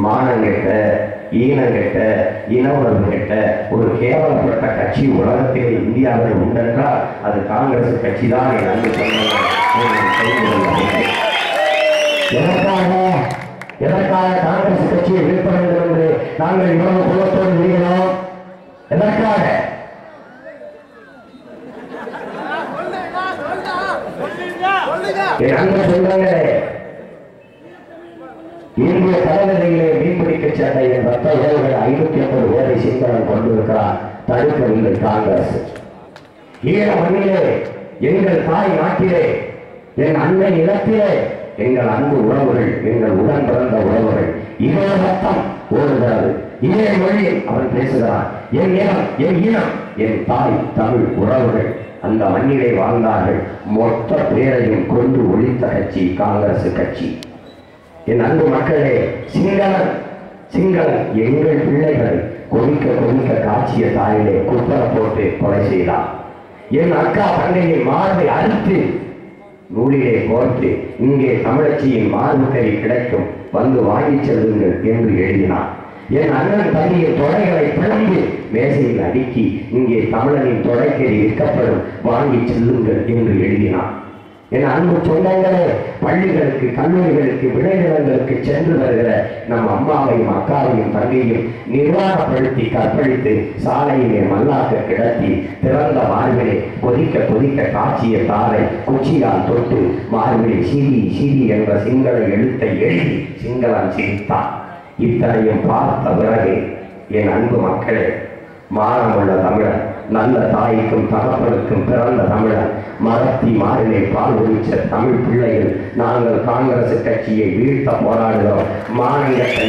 மானங்கெட்ட, ஈனங்கெட்ட, இனவரவு கெட்ட ஒரு கேவலப்பட்ட கட்சி உலகத்திலே இந்தியாவில் உண்டென்றால் அது காங்கிரஸ் கட்சி தான். என் அன்பு எதற்காக காங்கிரஸ் கட்சியை வீழ்த்த வேண்டும் என்று நாங்கள் இவ்வளவு குலத்தோடு இருக்கிறோம்? எதற்காக? என் அன்பு சொல்றங்களே, இந்திய கடற்கரையிலே மீன்பிடிக்க சென்ற என் ரத்த உறவுகள் 550 பேரை சிங்களம் கொண்டிருக்கிறார். தடுக்கவில்லை காங்கிரஸ். ஈழ மண்ணிலே, எங்கள் தாய் நாட்டிலே, என் அன்னை நிலத்திலே எங்கள் அன்பு உறவுகள், எங்கள் உடன் பிறந்த உறவுகள், இதே ரத்தம் ஓடுகிறது, இதே மொழியில் அவன் பேசுகிறான். என் இனம், என் இனம், என் தாய் தமிழ் உறவுகள் அந்த மண்ணிலே வாழ்ந்தார்கள். மொத்த பேரையும் கொண்டு ஒழித்த கட்சி காங்கிரஸ் கட்சி. என் அன்பு மக்களே, சிங்களன் எங்கள் பிள்ளைகளை கொதிக்க கொதிக்க காட்சிய தாயிலே குப்பரை போட்டு கொலை செய்தார். என் அக்கா தங்கையின் மார்பை அறுத்து நூலிலே கோர்த்து இங்கே தமிழச்சியின் மார்பு கறி கிடைக்கும், வந்து வாங்கி செல்லுங்கள் என்று எழுதினார். என் அண்ணன் தங்கையின் தொடைகளை பிளந்து மேசையில் அடுக்கி இங்கே தமிழனின் தொடைக்கறி விற்கப்படும், வாங்கி செல்லுங்கள் என்று எழுதினார். என் அன்பு சொந்தங்களே, பள்ளிகளுக்கு, கல்லூரிகளுக்கு, விளைநிலங்களுக்கு சென்று வருகிற நம் அம்மாவையும் அக்காவையும் தங்கையும் நிர்வாகப்படுத்தி கற்பழித்து சாலையிலே மல்லாக்க கிடத்தி திறந்த மார்பிலே கொதிக்க கொதிக்க காட்சிய தாரை குச்சியால் தொட்டு மார்பிலே சீதி சீதி என்ற சிங்கள எழுத்தை எழுதி சிங்களம் சிரித்தான். இத்தனையும் பார்த்த பிறகு என் அன்பு மக்களே, மானமுள்ள தமிழன், நல்ல தாய்க்கும் தகப்பனுக்கும் பிறந்த தமிழன், மரத்தி மாறிலே பால் ஒழிச்ச தமிழ் பிள்ளைகள் நாங்கள் காங்கிரஸ் கட்சியை வீழ்த்த போராடுகிறோம். மாநிலத்தை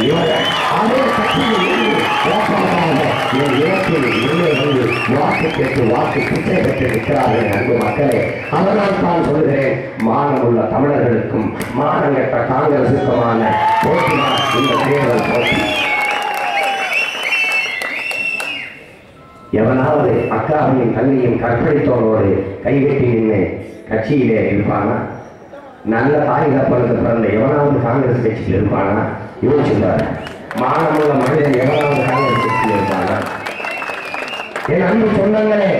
அதே கட்சியில் வாக்கு கேட்டு வாக்கு பிச்சை பெற்று இருக்கிறார்கள். அன்பு மக்களே, அதனால் தான் சொல்கிறேன், மானமுள்ள தமிழர்களுக்கும் மானங்கட்ட காங்கிரசுக்குமான போட்டிதான் இந்த தேர்தல் போட்டி. எவனாவது அக்காவையும் தங்கையும் கற்பழித்தவனோடு கைகட்டி நின்று கட்சியிலே இருப்பானா? நல்ல தாய் தப்பனுக்கு பிறந்த எவனாவது காங்கிரஸ் கட்சியில் இருப்பானா? யோசிச்சுள்ளார். மானமுள்ள மனிதன் எவனாவது காங்கிரஸ் கட்சியில் இருப்பானா? என் அன்பு சொந்தங்களே,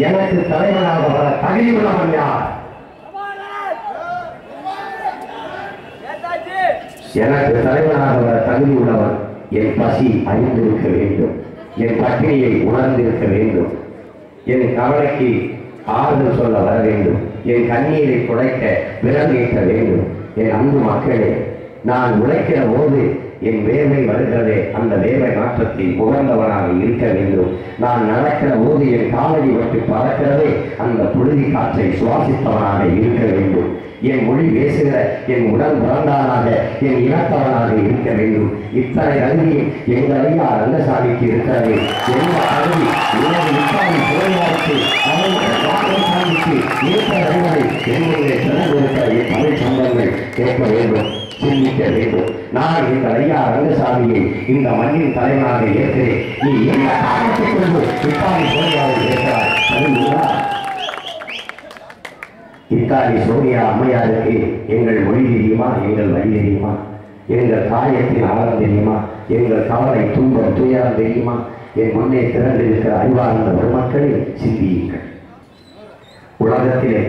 எனக்கு தலைவனாக வர தகுதி உள்ளவன் யார்? எனக்கு தலைவனாக வர தகுதி உள்ளவன் என் பசி அறிந்திருக்க வேண்டும், என் பட்டினியை உணர்ந்திருக்க வேண்டும், என் கவலைக்கு ஆறுதல் சொல்ல வர வேண்டும், என் கண்ணீரை குறைக்க விரல் நீட்ட வேண்டும். என் அன்பு மக்களே, நான் உழைக்கிற போது என் வேலை வருகிறதே, அந்த வேலை மாற்றத்தில் உகந்தவனாக இருக்க வேண்டும். நான் நடக்கிற போது என் காலடி விட்டு பறக்கிறதே, அந்த புழுதி காற்றை சுவாசித்தவனாக இருக்க வேண்டும். என் மொழி பேசுகிற என் உடன் பிறந்தானாக, என் இனத்தவனாக இருக்க வேண்டும். இத்தனை அருவியும் எங்கள் ஐயா ரங்கசாமிக்கு இருக்கிறது. எந்த அருவி இத்தாலி போராட்டு சாமிக்கு இருக்கிற அறிவுரை என்னுடைய திறந்திருக்கிற என் தமிழ் சொந்தங்கள் கேட்க வேண்டும், சிந்திக்க வேண்டும். நான் இந்த ஐயா ரங்கசாமியை இந்த மண்ணின் தலைவனாக ஏற்கிறேன். நீ என்ன காரணத்தைக் கொண்டு இத்தாலி போராடு இருக்கிறார்? இத்தாலி சோனியா அம்மையாருக்கு எங்கள் மொழி தெரியுமா? எங்கள் வழி தெரியுமா? எங்கள் காயத்தின் ஆழம் தெரியுமா? எங்கள் கவலை துன்பம் துயரம் தெரியுமா? என் முன்னே திறந்திருக்கிற அறிவார்ந்த பெருமக்களை சிந்தியுங்கள். உலகத்திலே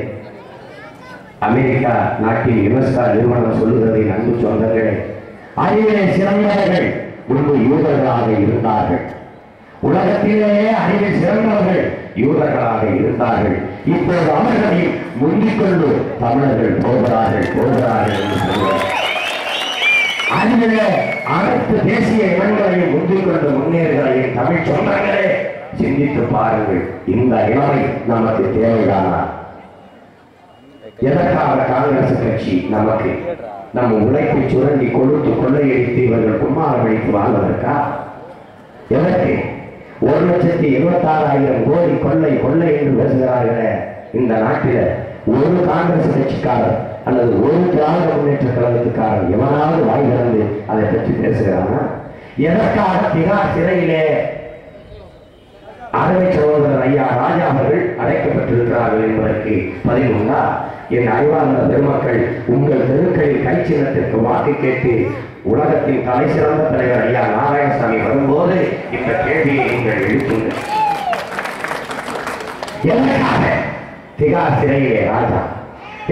அமெரிக்கா நாட்டின் யுனெஸ்கோ நிறுவனம் சொல்லுகிறதை அன்பு சொந்தங்களே, அறிவிலே சிறந்தவர்கள் முன்பு யூதர்களாக இருந்தார்கள். உலகத்திலேயே அறிவில் சிறந்தவர்கள் யூதர்களாக இருந்தார்கள். இப்போது அவர்களையும் முந்திக்கொண்டு தமிழர்கள் போகிறார்கள் என்று சொல்வார். அறிவிலே அனைத்து தேசிய இனங்களையும் முந்திக்கொண்டு முன்னேறுகிற என் தமிழ் சொந்தங்களே, சிந்தித்து பாருங்கள். இந்த இளமை நமக்கு தேவைதானா? எதற்காக காங்கிரஸ் கட்சி நமக்கு நம்ம உழைப்பை சுரண்டி கொழுத்து கொள்ளையடித்து இவர்கள் கும்மாரம் அடித்து வாழ்வதற்கா? எதற்கு 1,76,000 கோடி கொள்ளை கொள்ளை என்று பேசுகிறார்களே இந்த நாட்டில ஒரு காங்கிரஸ் கட்சிக்காரர் அல்லது ஒரு திராவிட முன்னேற்ற கழகத்துக்காரர் எவனாவது வாய் திறந்து அதை பற்றி பேசுகிறானா? எதற்காக திகார் சிறையிலே அருமை சகோதரர் ஐயா ராஜா அவர்கள் அடைக்கப்பட்டிருக்கிறார்கள் என்பதற்கு பதில் உண்டா? என் அறிவார்ந்த பெருமக்கள், உங்கள் தெருக்களில் கை சின்னத்திற்கு வாக்கு கேட்டு உலகத்தின் தலை சிறந்த தலைவர் ஐயா நாராயணசாமி வரும்போது இந்த கேள்வியை நீங்கள் எழுப்புங்கள். எதற்காக திகார் சிறையிலே ராஜா,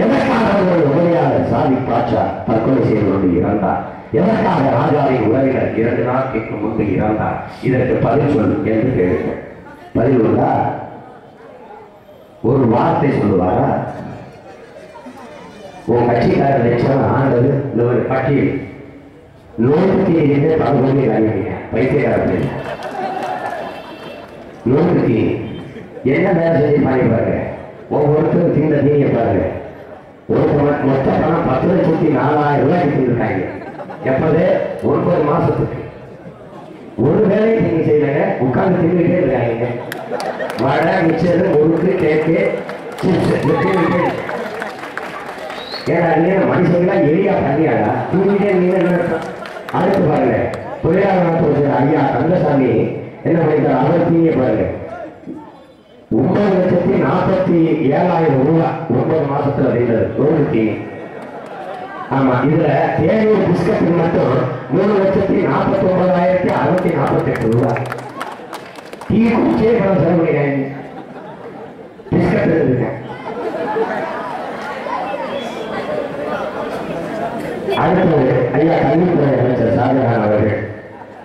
எதற்காக ஒரு உதவியாளர் சாதி பாட்சா தற்கொலை செய்து கொண்டு இறந்தார், எதற்காக ராஜாவின் உறவினர் 2 நாட்களுக்கு முன்பு இறந்தார், இதற்கு பதில் சொல் என்று கேளுங்கள். பதில் உள்ளா? ஒரு வார்த்தை சொல்லுவாரா? உன் கட்சிக்காரர் லட்சம் ஆண்டது இந்த ஒரு பட்டியல் 102 பகுதி அறிவிங்க வைத்தியக்காரர்கள் 100 என்ன வேலை செஞ்சு பண்ணி பாருங்க. ஒவ்வொருத்தரும் தீண்ட தீனிய பாருங்க. ஒருத்தர் மொத்த பணம் 10,04,000 ரூபாய்க்கு தீர்ந்துருக்காங்க. எப்போது? 9 மாசத்துக்கு. ஒரு வேலையை நீங்க செய்யலங்க, உட்கார்ந்து தின்னுட்டே இருக்காங்க. வடை, மிச்சர், முறுக்கு, கேக்கு, சிப்ஸ். ஏன்னா மனுஷங்களா எளியா பண்ணியாடா தூங்கிட்டே நீங்க. அடுத்து பாருங்க, தொழிலாளர் ஐயா கந்தசாமி என்ன பண்ணிட்டார்? அவர் தீனிய பாருங்க 9,47,000 ரூபாய் 9 மாசத்துல இருந்தது ரோடு தீனி. ஆமா, இதுல தேவையான பிஸ்கட் மட்டும் 3,49,648 ரூபாய். டீ குடிச்சே பணம் செலவு பண்ணிடுறாங்க. பிஸ்கட் இருக்கேன். அடுத்தது ஐயா கல்வித்துறை அமைச்சர் ஷாஜகான் அவர்கள்,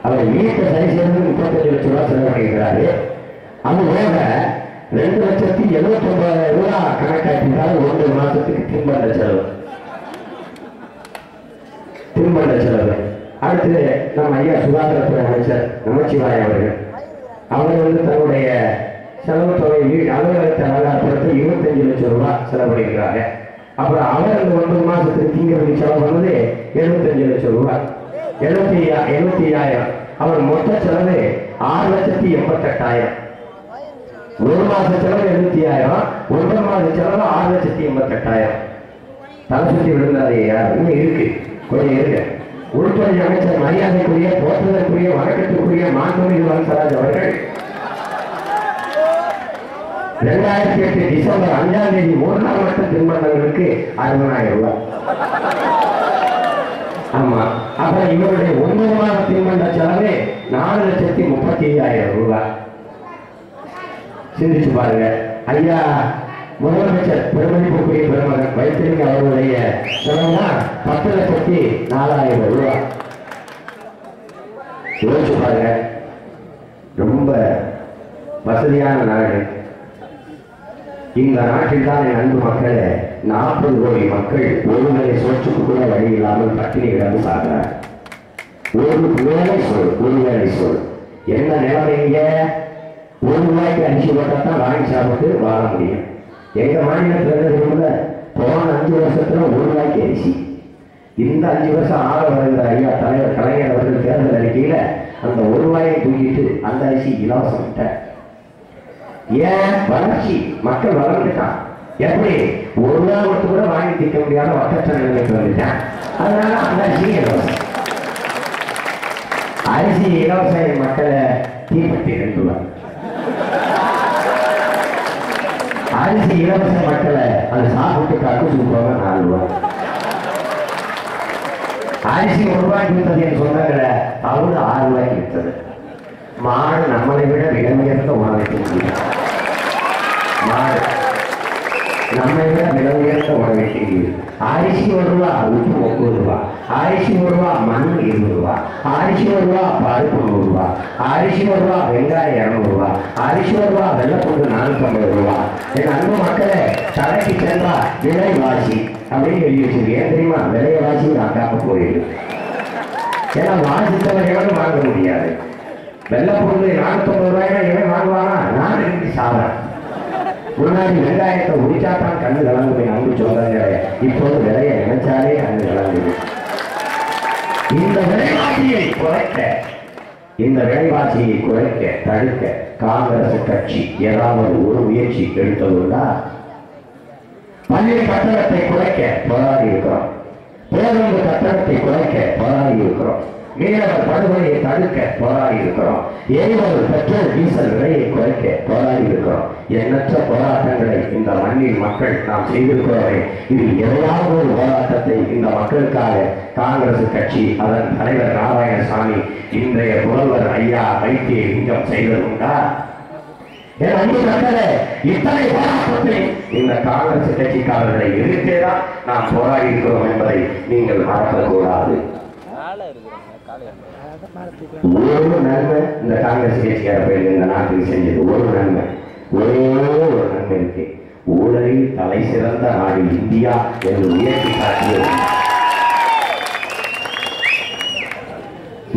அவர் வீட்டை சரி செய்து 35 லட்சம் ரூபாய் செலவு பண்ணியிருக்கிறாரு. அதுபோக 2,79,000 ரூபாய் கணக்காட்டினால் 1 மாசத்துக்கு தின்பண்ட செலவு. அடுத்து நம்ம ஐயா சுகாதாரத்துறை அமைச்சர் நமச்சிவாய் அவர்கள், அவர் தன்னுடைய செலவு தொகை அலுவலகத்தை அலங்காரப்படுத்த 25 லட்சம் ரூபாய் செலவு பண்ணியிருக்கிறாங்க. அப்புறம் அவர் அந்த 9 மாசத்துக்கு திங்கிறதுக்கு செலவு பண்ணது 75 லட்சம் ரூபாய், 75,000. அவர் மொத்த செலவு 6,88,000. 1 மாச செலவு 75,000, 9 மாச செலவு 6,88,000. தலை சுற்றி விழுந்தாது இன்னும் இருக்கு, கொஞ்சம் இருக்கு. உள்துறை அமைச்சர் மரியாதைக்குரிய, போற்றுதற்குரிய, வணக்கத்திற்குரிய மாண்புமிகு வன்சராஜ் அவர்கள் 2008 டிசம்பர் 5ஆம் தேதி 3 நாள் மட்டும் தின்பண்டங்களுக்கு 60,000 ரூபாய். ஆமா, அப்புறம் இவருடைய 9 மாத தின்பண்ட செலவு 4,35,000 ரூபாய். சிந்திச்சு பாருங்க. ஐயா முதலமைச்சர் பெருமதிப்புக்குரிய பெருமகன் வைத்திருக்க அவருடைய செலவுனா 10,04,000 ரூபாய். யோசிச்சு பாருங்க. ரொம்ப வசதியான நாடு. இந்த நாட்டில் தான் என் அன்பு மக்களே 40 கோடி மக்கள் ஒருவேளை சோற்றுக்கு கூட வழி இல்லாமல் பட்டினி கிடந்து சாகிறார். ஒருவேளை சொல் என்ன நிலைமைங்க? 1 ரூபாய்க்கு அரிசி போட்டா தான் வாங்கி சாப்பிட்டு வாழ முடியும். எங்க மாநிலத்தில் போன 5 வருஷத்துல 1 ரூபாய்க்கு அரிசி. இந்த 5 வருஷம் ஆக வருகிற ஐயா தலைவர் கலைஞர் அவர்கள் தேர்தல் அறிக்கையில அந்த 1 ரூபாயை தூக்கிட்டு அந்த அரிசி இலவசம் விட்ட. ஏன்? வளர்ச்சி, மக்கள் வளர்ந்துட்டான். எப்படி? 1 ரூபாய் கொடுத்து கூட வாங்கி தீர்க்க முடியாத வட்டற்ற நிலைமைக்கு வந்துட்டான். அதனால அந்த அரிசி இலவசம். அரிசி இலவச மக்களை தீப்பற்றி 2 ரூபாய். அரிசி இலவச மக்களை அது சாப்பிட்டு கட்டு கொடுப்பாங்க 4 ரூபாய். அரிசி 1 ரூபாய்க்கு விற்றது என் சொந்தங்களை அவரு 6 ரூபாய்க்கு விற்றது. மாடு நம்மளை விட விலை உயர்ந்த உணவை திங்குது. மாடு நம்மை விட விலை உயர்ந்த உணவை திங்குது. அரிசி 1 ரூபா, உப்பு 9 ரூபா. அரிசி 1 ரூபா, மண் 20 ரூபா. அரிசி 1 ரூபா, பருப்பு 100 ரூபா. அரிசி 1 ரூபா, வெங்காயம் 200 ரூபா. அரிசி 1 ரூபா, வெள்ளப்பூண்டு 450 ரூபா. என் அன்பு மக்களே, கடைக்கு சென்றா விலைவாசி அப்படின்னு எழுதி வச்சிருக்கு. ஏன் தெரியுமா? விலைவாசி நாக்காம போயிடுது. ஏன்னா வாசித்தவர்களும் வாங்க முடியாது. வெள்ளப்பூண்டு 450 ரூபாய்னா இவன் வாங்குவானா? நான் இருந்து சாப்பிட்றேன். முன்னாடி வெங்காயத்தை உடிச்சாத்தான் கண்ணு கலந்து அன்பு சொல்றாங்க. இப்போது விலையை நினைச்சாலே கண்ணு கலங்குது. இந்த விலைவாசியை குறைக்க தடுக்க காங்கிரஸ் கட்சி ஏதாவது ஒரு முயற்சி எடுத்ததுண்டா? பள்ளி கட்டணத்தை குறைக்க போராடி இருக்கிறோம். பேருந்து கட்டணத்தை குறைக்க போராடி இருக்கிறோம். மீனவர் படுகொலையை தடுக்க போராடி இருக்கிறோம். எரிபொருள் பெட்ரோல் டீசல் விலையை குறைக்க போராடி இருக்கிறோம். எண்ணற்ற போராட்டங்களை இந்த மண்ணில் மக்கள் நாம் செய்திருக்கிறோமே. இதில் எதையாவது ஒரு போராட்டத்தை இந்த மக்களுக்காக காங்கிரஸ் கட்சி அதன் தலைவர் நாராயணசாமி இன்றைய முதல்வர் ஐயா வைத்தியலிங்கம் செய்ததுண்டா? என் அன்பு மக்களே, இத்தனை போராட்டத்தை இந்த காங்கிரஸ் கட்சிக்காரர்களை எதிர்த்தேதான் நாம் போராடி இருக்கிறோம் என்பதை நீங்கள் மறக்கக்கூடாது. ஒரு நன்மை இந்த காங்கிரஸ் கட்சிக்காரர்கள் இந்த நாட்டுக்கு செஞ்சது ஒரு நன்மை, ஒரே ஒரு நன்மை இருக்கு. ஊழலில் தலை சிறந்த நாடு இந்தியா என்று உயர்த்தி காட்டியது.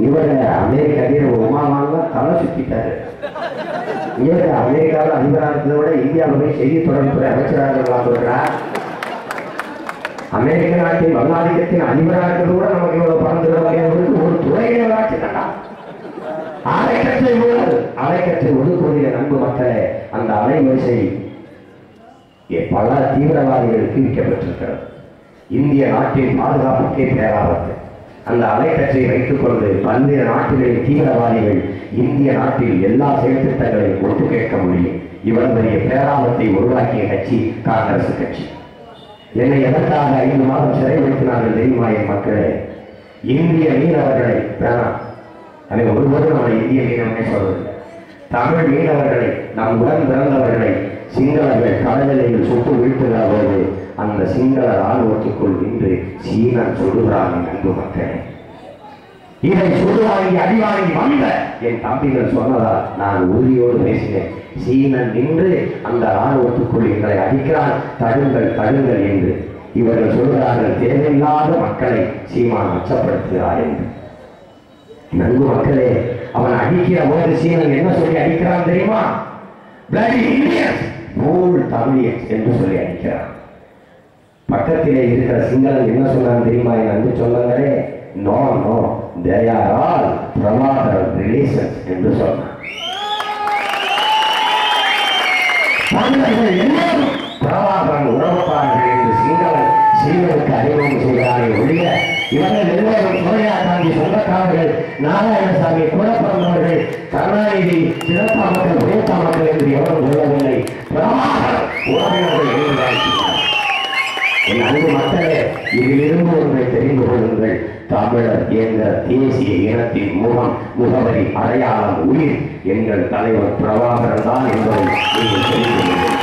இவரை அமெரிக்க அதிபர் ஒபாமா தலை சுத்திட்டாரு. இவரை அமெரிக்காவில் அதிபராக இருந்ததை விட இந்தியாவில் போய் செய்தி தொடர்புத்துறை அமைச்சராக சொல்றார். அமெரிக்க நாட்டின் வல்லாதிக்கத்தின் அதிபராக இருக்கிறது கூட நமக்கு இவ்வளவு பறந்து ஒரு துறையை ஆட்சிட்டா. அலைக்கற்றை ஒதுக்குவதில் நண்பு மக்களே, அந்த அலைவரிசை பல தீவிரவாதிகளுக்கு விற்கப்பட்டிருக்கிறது. இந்திய நாட்டின் பாதுகாப்புக்கே பேராபத்து. அந்த அலைக்கற்றை வைத்துக் கொண்டு பல்வேறு நாடுகளின் தீவிரவாதிகள் இந்திய நாட்டில் எல்லா செயல்திட்டங்களையும் ஒட்டு கேட்க முடியும். இவ்வளவு பெரிய பேராபத்தை உருவாக்கிய கட்சி காங்கிரஸ் கட்சி. என்னை எதற்காக 5 மாதம் சிறைப்படுத்தினார்கள் தெரியுமா என் மக்களே? இந்திய மீனவர்களை வேணாம், அதை ஒருபோதும் நம்ம இந்திய மீனவனே சொல்வதில்லை. தமிழ் மீனவர்களை, நம் உடன் பிறந்தவர்களை சிங்களர்கள் கடலில் சுட்டு வீழ்த்துகிற போது அந்த சிங்கள ராணுவத்துக்குள் நின்று சீனன் சொல்லுகிறான். அன்பு மக்களே, இதை சொல்லுவாங்கி அடிவாங்கி வந்த என் தம்பிகள் சொன்னதால் நான் உறுதியோடு பேசினேன். சீனன் நின்று அந்த ராணுவத்துக்குள் எங்களை அடிக்கிறான், தடுங்கள் தடுங்கள் என்று. இவர்கள் சொல்கிறார்கள் தேவையில்லாத மக்களை சீமான் அச்சப்படுத்துகிறார் என்று. நன்கு மக்களே, அவன் அடிக்கிற போது சீனன் என்ன சொல்லி அடிக்கிறான் தெரியுமா? தமிழியன்ஸ் என்று சொல்லி அடிக்கிறான். பக்கத்திலே இருக்கிற சிங்களன் என்ன சொன்னான் தெரியுமா? என் அன்பு சொன்னாங்களே, no no they are all Pravakar relations என்று சொன்னான். தமிழர்கள் எல்லோரும் பிரபாகரன் உறவுக்காரர்கள் என்று சீனனுக்கு அறிமுகம் செய்கிறாரே ஒழிய இவர்கள் எல்லோரும் சோனியா காந்தி சொந்தக்காரர்கள், நாராயணசாமி கூட பிறந்தவர்கள், கருணாநிதி சிறப்பா மக்கள் உயர்த்தா மக்கள் என்று எவரும் சொல்லவில்லை. பிரபாகரன் உறவினர்கள் எழுதுகிறார். என் அன்பு மக்களே, இதிலிருந்து ஒன்றை தெரிந்து கொள்ளுங்கள். தமிழர் என்ற தேசிய இனத்தின் முகம், முகவரி, அடையாளம், உயிர் எங்கள் தலைவர் பிரபாகரன் தான் என்பதை நீங்கள் தெரிந்து கொள்ளுங்கள்.